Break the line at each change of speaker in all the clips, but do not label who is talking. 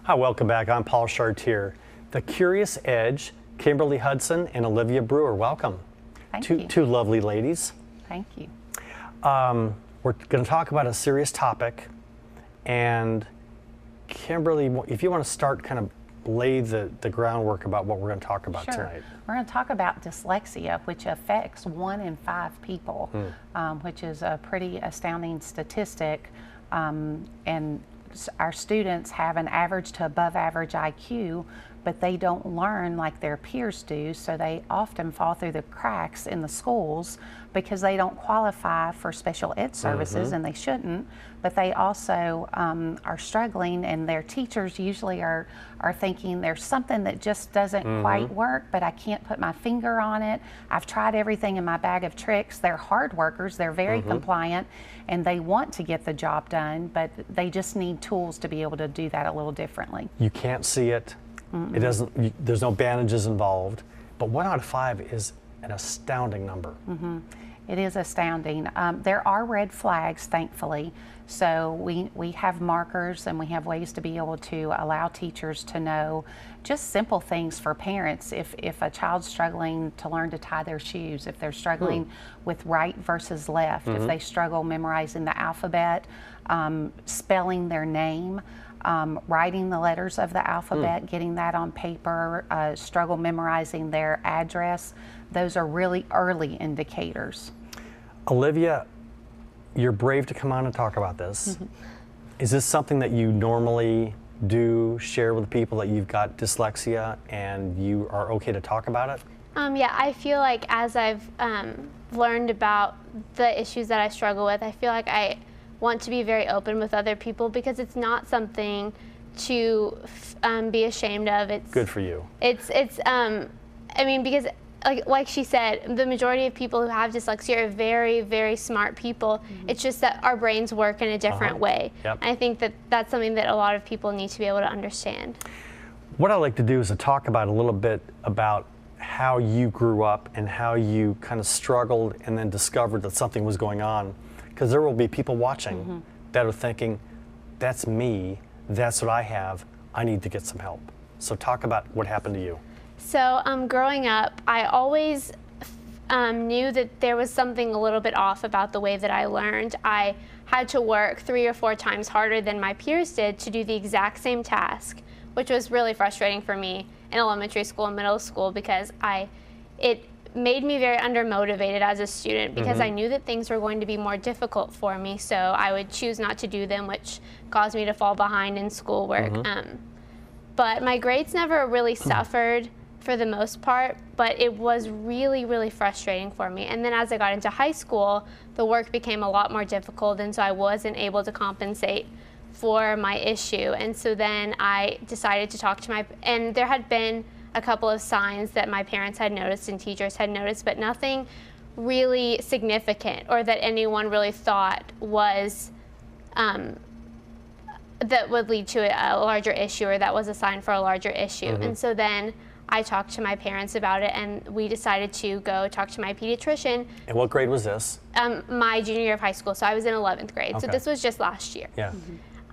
Hi, welcome back. I'm Paul Chartier. The Curious Edge, Kimberly Hudson and Olivia Brewer, welcome.
Thank you.
Two lovely ladies.
Thank you.
We're going to talk about a serious topic, and Kimberly, if you want to start, kind of lay the groundwork about what we're going to talk about tonight.
We're going to talk about dyslexia, which affects 1 in 5 people, which is a pretty astounding statistic. And our students have an average to above average IQ, but they don't learn like their peers do, so they often fall through the cracks in the schools because they don't qualify for special ed services, and they shouldn't, but they also are struggling, and their teachers usually are thinking there's something that just doesn't quite work, but I can't put my finger on it. I've tried everything in my bag of tricks. They're hard workers, they're very compliant, and they want to get the job done, but they just need tools to be able to do that a little differently.
You can't see it. It doesn't. There's no bandages involved. But 1 out of 5 is an astounding number.
It is astounding. There are red flags, thankfully. So we have markers, and we have ways to be able to allow teachers to know just simple things for parents. If a child's struggling to learn to tie their shoes, if they're struggling with right versus left, if they struggle memorizing the alphabet, spelling their name, writing the letters of the alphabet, getting that on paper, struggle memorizing their address, those are really early indicators.
Olivia, you're brave to come on and talk about this. Is this something that you normally do share with people, that you've got dyslexia and you are okay to talk about it?
Yeah, I feel like as I've learned about the issues that I struggle with, I feel like I want to be very open with other people because it's not something to be ashamed of. It's
good for you.
I mean, because like she said, the majority of people who have dyslexia are very, very smart people. It's just that our brains work in a different way.
Yep.
And I think that that's something that a lot of people need to be able to understand.
What I'd like to do is to talk about a little bit about how you grew up and how you kind of struggled and then discovered that something was going on. Because there will be people watching that are thinking, that's me, that's what I have, I need to get some help. So talk about what happened to you.
So growing up, I always knew that there was something a little bit off about the way that I learned. I had to work 3 or 4 times harder than my peers did to do the exact same task, which was really frustrating for me in elementary school and middle school because it made me very undermotivated as a student because I knew that things were going to be more difficult for me, so I would choose not to do them, which caused me to fall behind in schoolwork. But my grades never really suffered for the most part, but it was really, really frustrating for me. And then as I got into high school, the work became a lot more difficult, and so I wasn't able to compensate for my issue. And so then I decided to talk to and there had been a couple of signs that my parents had noticed and teachers had noticed, but nothing really significant or that anyone really thought was that would lead to a larger issue or that was a sign for a larger issue. And so then I talked to my parents about it, and we decided to go talk to my pediatrician.
And what grade was this?
My junior year of high school, so I was in 11th grade.
Okay.
So this was just last year.
Yeah.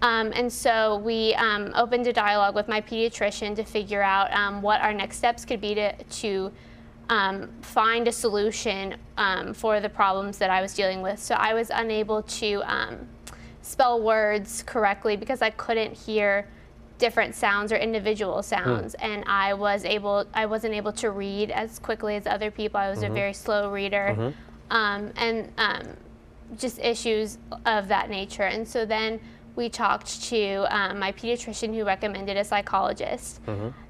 And so we opened a dialogue with my pediatrician to figure out what our next steps could be to find a solution for the problems that I was dealing with. So I was unable to spell words correctly because I couldn't hear different sounds or individual sounds, and I wasn't able to read as quickly as other people. I was a very slow reader, and just issues of that nature. And so then we talked to my pediatrician, who recommended a psychologist,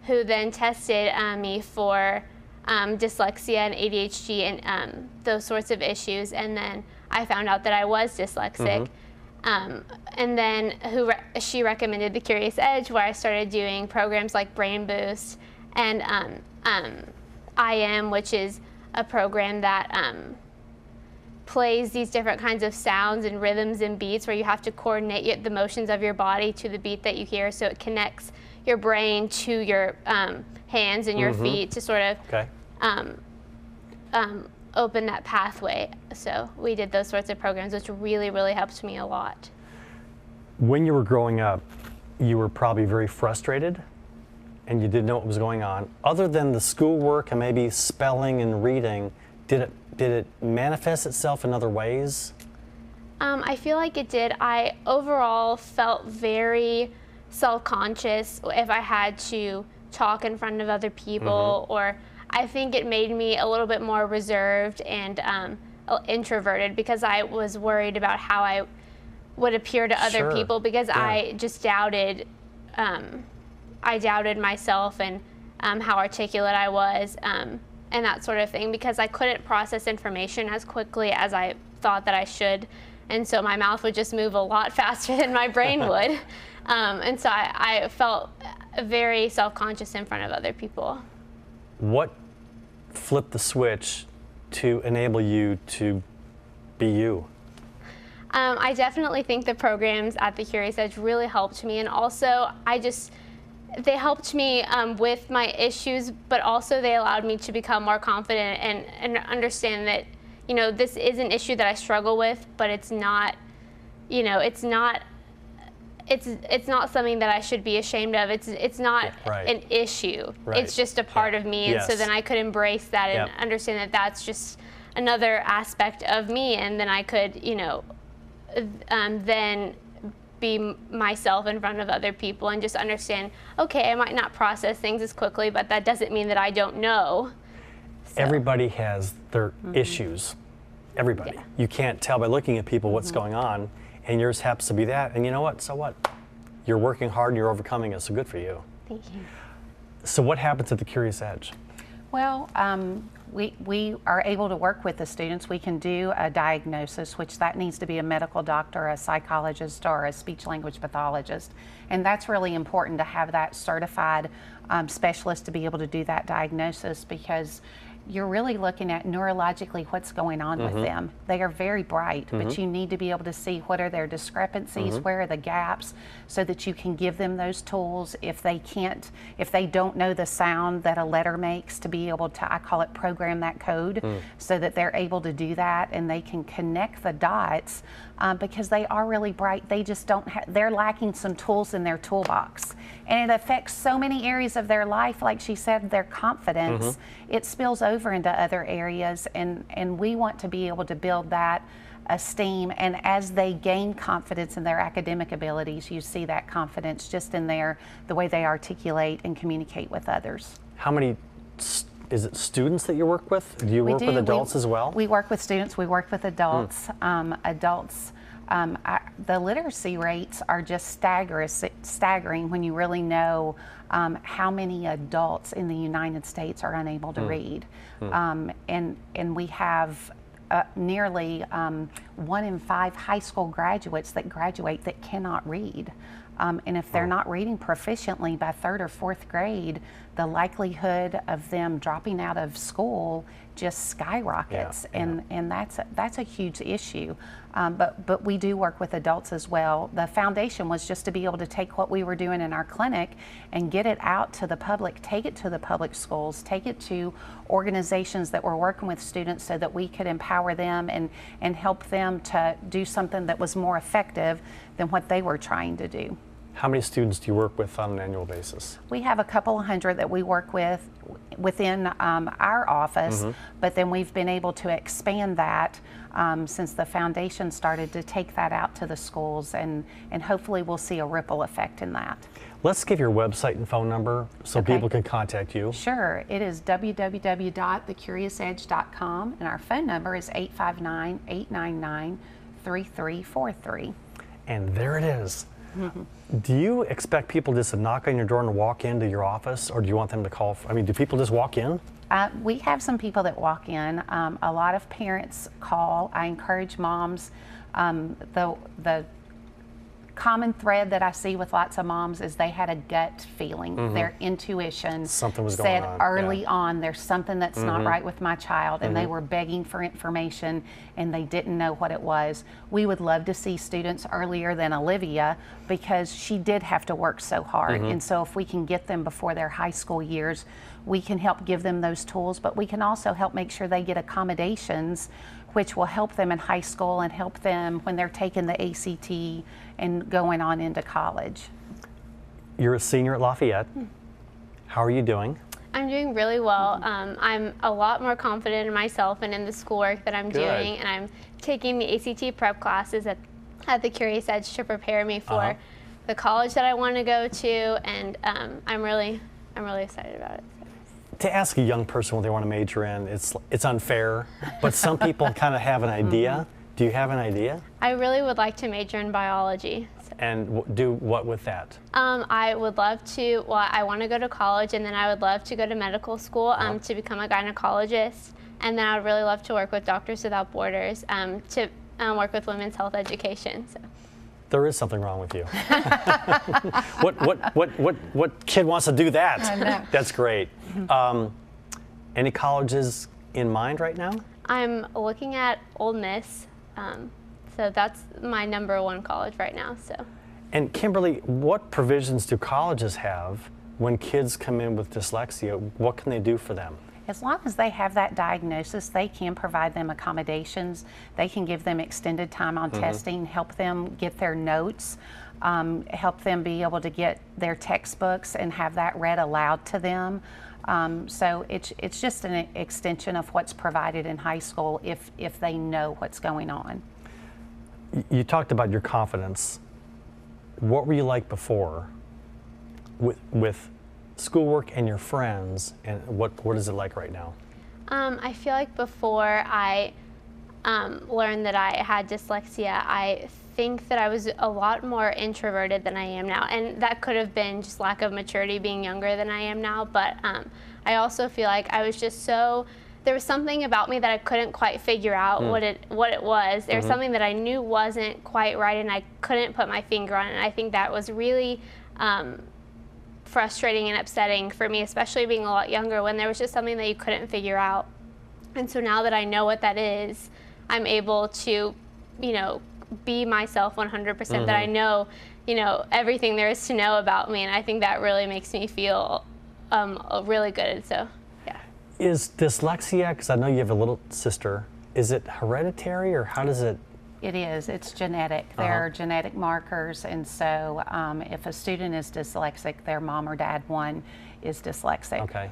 who then tested me for dyslexia and ADHD and those sorts of issues. And then I found out that I was dyslexic. And then she recommended the Curious Edge, where I started doing programs like Brain Boost and IM, which is a program that plays these different kinds of sounds and rhythms and beats where you have to coordinate the motions of your body to the beat that you hear, so it connects your brain to your hands and your feet to sort of open that pathway. So we did those sorts of programs, which really, really helped me a lot.
When you were growing up, you were probably very frustrated and you didn't know what was going on. Other than the schoolwork and maybe spelling and reading, did it manifest itself in other ways?
I feel like it did. I overall felt very self-conscious if I had to talk in front of other people, or I think it made me a little bit more reserved and introverted because I was worried about how I would appear to other
Sure.
people because
Yeah.
I just doubted, I doubted myself and how articulate I was and that sort of thing because I couldn't process information as quickly as I thought that I should. And so my mouth would just move a lot faster than my brain would. And so I felt very self-conscious in front of other people.
What flipped the switch to enable you to be you?
I definitely think the programs at the Curious Edge really helped me, and also they helped me with my issues, but also they allowed me to become more confident and understand that, you know, this is an issue that I struggle with, but it's not, you know, it's not something that I should be ashamed of. It's not
Right.
an issue.
Right.
It's just a part of me, and so
Yes.
then I could embrace that and
Yep.
understand that that's just another aspect of me, and then I could, you know, then be myself in front of other people and just understand, okay, I might not process things as quickly, but that doesn't mean that I don't know. So,
Everybody has their issues. Everybody.
Yeah.
You can't tell by looking at people what's going on, and yours happens to be that. And you know what? So what? You're working hard and you're overcoming it, so good for you.
thank you.
So what happens at the Curious Edge?
Well, we are able to work with the students. We can do a diagnosis, which that needs to be a medical doctor, a psychologist, or a speech language pathologist. And that's really important to have that certified specialist to be able to do that diagnosis because you're really looking at neurologically what's going on with them. They are very bright, but you need to be able to see what are their discrepancies, where are the gaps, so that you can give them those tools if they don't know the sound that a letter makes, to be able to, I call it, program that code so that they're able to do that and they can connect the dots because they are really bright. They just don't they're lacking some tools in their toolbox. And it affects so many areas of their life. Like she said, their confidence, it spills over into other areas, and we want to be able to build that esteem. And as they gain confidence in their academic abilities, you see that confidence just in the way they articulate and communicate with others.
How many, is it students that you work with? Do you work with adults as well?
We work with students, we work with adults. The literacy rates are just staggering when you really know how many adults in the United States are unable to read. And we have nearly 1 in 5 high school graduates that graduate that cannot read. And if they're not reading proficiently by 3rd or 4th grade, the likelihood of them dropping out of school just skyrockets, and that's a huge issue. But we do work with adults as well. The foundation was just to be able to take what we were doing in our clinic and get it out to the public, take it to the public schools, take it to organizations that were working with students so that we could empower them and help them to do something that was more effective than what they were trying to do.
How many students do you work with on an annual basis?
We have a couple hundred that we work with within our office, but then we've been able to expand that since the foundation started to take that out to the schools, and hopefully we'll see a ripple effect in that.
Let's give your website and phone number so
Okay.
people can contact you.
Sure, it is www.thecuriousedge.com, and our phone number is 859-899-3343.
And there it is. Do you expect people just to knock on your door and walk into your office, or do you want them to call? I mean, do people just walk in?
We have some people that walk in. A lot of parents call. I encourage moms. The common thread that I see with lots of moms is they had a gut feeling. Their intuition
Something was
said
going on,
early
yeah.
on, there's something that's not right with my child, and they were begging for information and they didn't know what it was. We would love to see students earlier than Olivia because she did have to work so hard. And so if we can get them before their high school years, we can help give them those tools, but we can also help make sure they get accommodations which will help them in high school and help them when they're taking the ACT and going on into college.
You're a senior at Lafayette. How are you doing?
I'm doing really well. I'm a lot more confident in myself and in the schoolwork that I'm
Good.
doing, and I'm taking the ACT prep classes at the Curious Edge to prepare me for the college that I want to go to, and I'm really excited about it.
To ask a young person what they want to major in, it's unfair, but some people kind of have an idea. Do you have an idea?
I really would like to major in biology.
And do what with that?
I would love to, well, I want to go to college, and then I would love to go to medical school to become a gynecologist. And then I would really love to work with Doctors Without Borders to work with women's health education. So.
There is something wrong with you. What kid wants to do that?
I know.
That's great. Any colleges in mind right now?
I'm looking at Ole Miss. So that's my #1 college right now. So.
And Kimberly, what provisions do colleges have when kids come in with dyslexia? What can they do for them?
As long as they have that diagnosis, they can provide them accommodations. They can give them extended time on testing, help them get their notes, help them be able to get their textbooks and have that read aloud to them. So it's just an extension of what's provided in high school if they know what's going on.
You talked about your confidence. What were you like before with schoolwork and your friends, and what is it like right now?
I feel like before I learned that I had dyslexia, I think that I was a lot more introverted than I am now, and that could have been just lack of maturity being younger than I am now, but I also feel like I was just so, there was something about me that I couldn't quite figure out what it was. There was something that I knew wasn't quite right, and I couldn't put my finger on it, and I think that was really frustrating and upsetting for me, especially being a lot younger, when there was just something that you couldn't figure out. And so now that I know what that is, I'm able to, be myself 100%, that I know, everything there is to know about me, and I think that really makes me feel really good. So, yeah.
Is dyslexia, because I know you have a little sister, is it hereditary, or how does it?
It is. It's genetic. There are genetic markers, and so if a student is dyslexic, their mom or dad one is dyslexic.
Okay.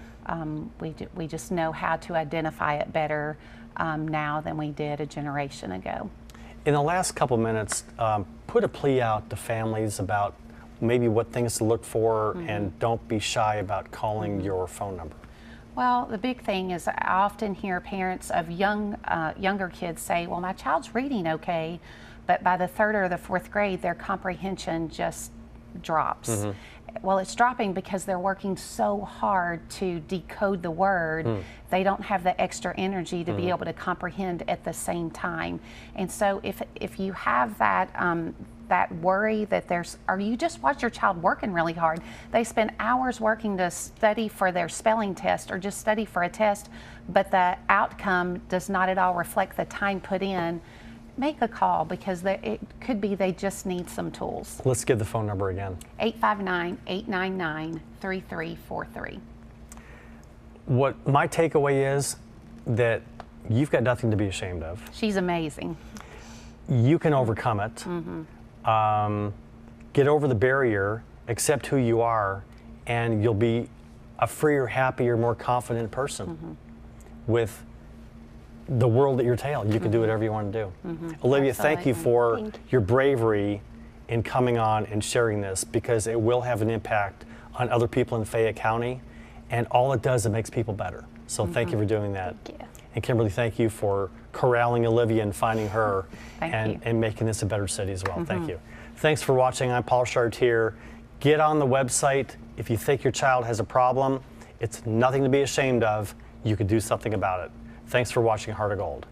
We just know how to identify it better now than we did a generation ago.
In the last couple minutes, put a plea out to families about maybe what things to look for, and don't be shy about calling your phone number.
Well, the big thing is I often hear parents of younger kids say, well, my child's reading okay, but by the 3rd or the 4th grade, their comprehension just drops. Well, it's dropping because they're working so hard to decode the word. They don't have the extra energy to be able to comprehend at the same time. And so if you have that that worry that or you just watch your child working really hard. They spend hours working to study for their spelling test or just study for a test, but the outcome does not at all reflect the time put in. Make a call, because it could be they just need some tools.
Let's give the phone number again.
859-899-3343.
What my takeaway is that you've got nothing to be ashamed of.
She's amazing.
You can overcome it. Get over the barrier, accept who you are, and you'll be a freer, happier, more confident person with the world at your tail. You can do whatever you want to do. Olivia, thank you for your bravery in coming on and sharing this, because it will have an impact on other people in Fayette County, and all it does, it makes people better. So thank you for doing that.
Thank you.
And Kimberly, thank you for corralling Olivia and finding her
Thank you.
and making this a better city as well. Thank you. Thanks for watching. I'm Paul Chartier. Get on the website. If you think your child has a problem, it's nothing to be ashamed of. You could do something about it. Thanks for watching Heart of Gold.